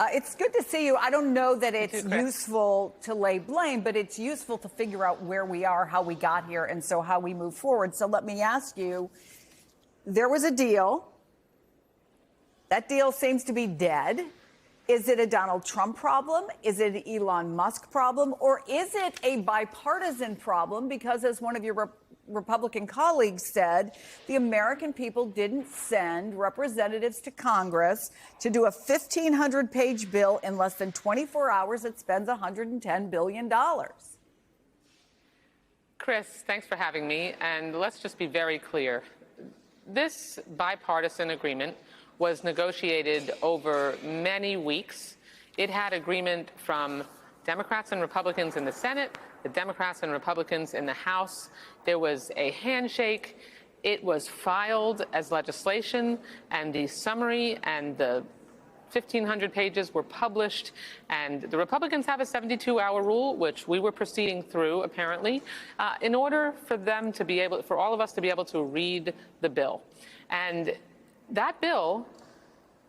It's good to see you. I don't know that it's useful to lay blame, but it's useful to figure out where we are, how we got here, and so how we move forward. So let me ask you, there was a deal. That deal seems to be dead. Is it a Donald Trump problem? Is it an Elon Musk problem? Or is it a bipartisan problem? Because as one of your Republican colleagues said, the American people didn't send representatives to Congress to do a 1,500-page bill in less than 24 hours that spends $110 billion. Chris, thanks for having me. And let's just be very clear. This bipartisan agreement was negotiated over many weeks. It had agreement from Democrats and Republicans in the Senate, the Democrats and Republicans in the House. There was a handshake. It was filed as legislation, and the summary and the 1,500 pages were published. And the Republicans have a 72-hour rule, which we were proceeding through, apparently, in order for them to be able, for all of us to be able to read the bill. And that bill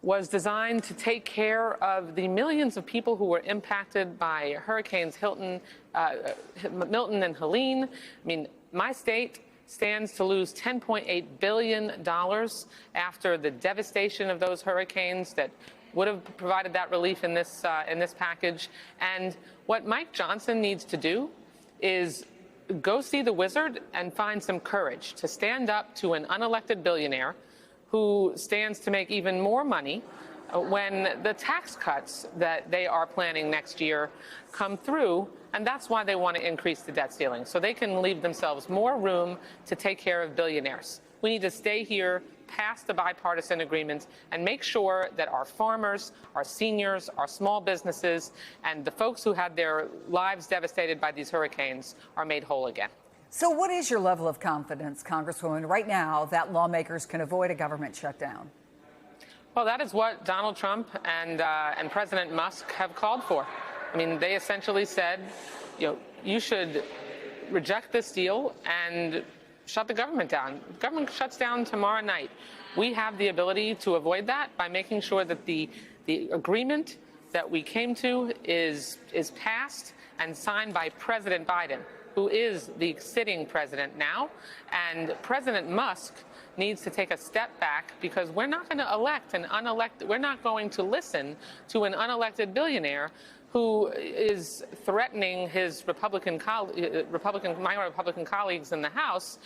was designed to take care of the millions of people who were impacted by Hurricanes Milton and Helene. I mean, my state stands to lose $10.8 billion after the devastation of those hurricanes that would have provided that relief in this package. And what Mike Johnson needs to do is go see the wizard and find some courage to stand up to an unelected billionaire who stands to make even more money when the tax cuts that they are planning next year come through. And that's why they want to increase the debt ceiling, so they can leave themselves more room to take care of billionaires. We need to stay here, pass the bipartisan agreement, and make sure that our farmers, our seniors, our small businesses, and the folks who had their lives devastated by these hurricanes are made whole again. So what is your level of confidence, Congresswoman, right now that lawmakers can avoid a government shutdown? Well, that is what Donald Trump and President Musk have called for. I mean, they essentially said, you should reject this deal and shut the government down. The government shuts down tomorrow night. We have the ability to avoid that by making sure that the agreement that we came to is passed and signed by President Biden, who is the sitting president now. And President Musk needs to take a step back, because we're not going to elect an unelected, we're not going to listen to an unelected billionaire who is threatening his minor Republican colleagues in the House,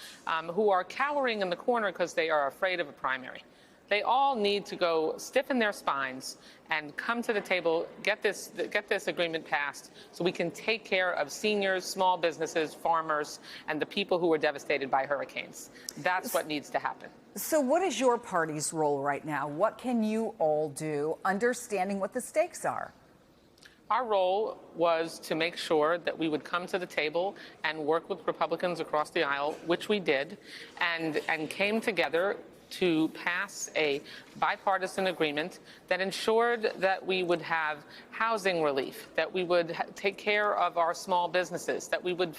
who are cowering in the corner because they are afraid of a primary. They all need to go stiffen their spines and come to the table, get this agreement passed, so we can take care of seniors, small businesses, farmers, and the people who were devastated by hurricanes. That's what needs to happen. So what is your party's role right now? What can you all do, understanding what the stakes are? Our role was to make sure that we would come to the table and work with Republicans across the aisle, which we did, and came together to pass a bipartisan agreement that ensured that we would have housing relief, that we would take care of our small businesses, that we would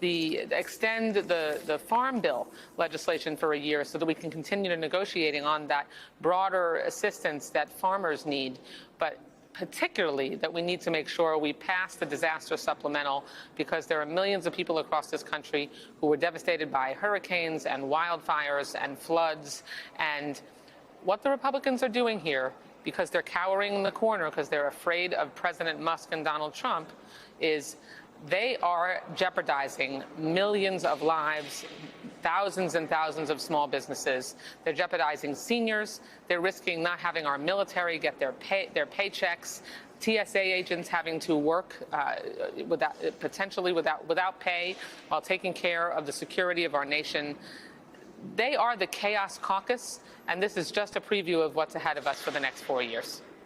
extend the Farm Bill legislation for a year so that we can continue negotiating on that broader assistance that farmers need. But particularly that we need to make sure we pass the disaster supplemental, because there are millions of people across this country who were devastated by hurricanes and wildfires and floods. And what the Republicans are doing here, because they're cowering in the corner because they're afraid of President Musk and Donald Trump, is they are jeopardizing millions of lives, thousands and thousands of small businesses. They're jeopardizing seniors. They're risking not having our military get their paychecks, TSA agents having to work potentially without pay while taking care of the security of our nation. They are the chaos caucus, and this is just a preview of what's ahead of us for the next 4 years.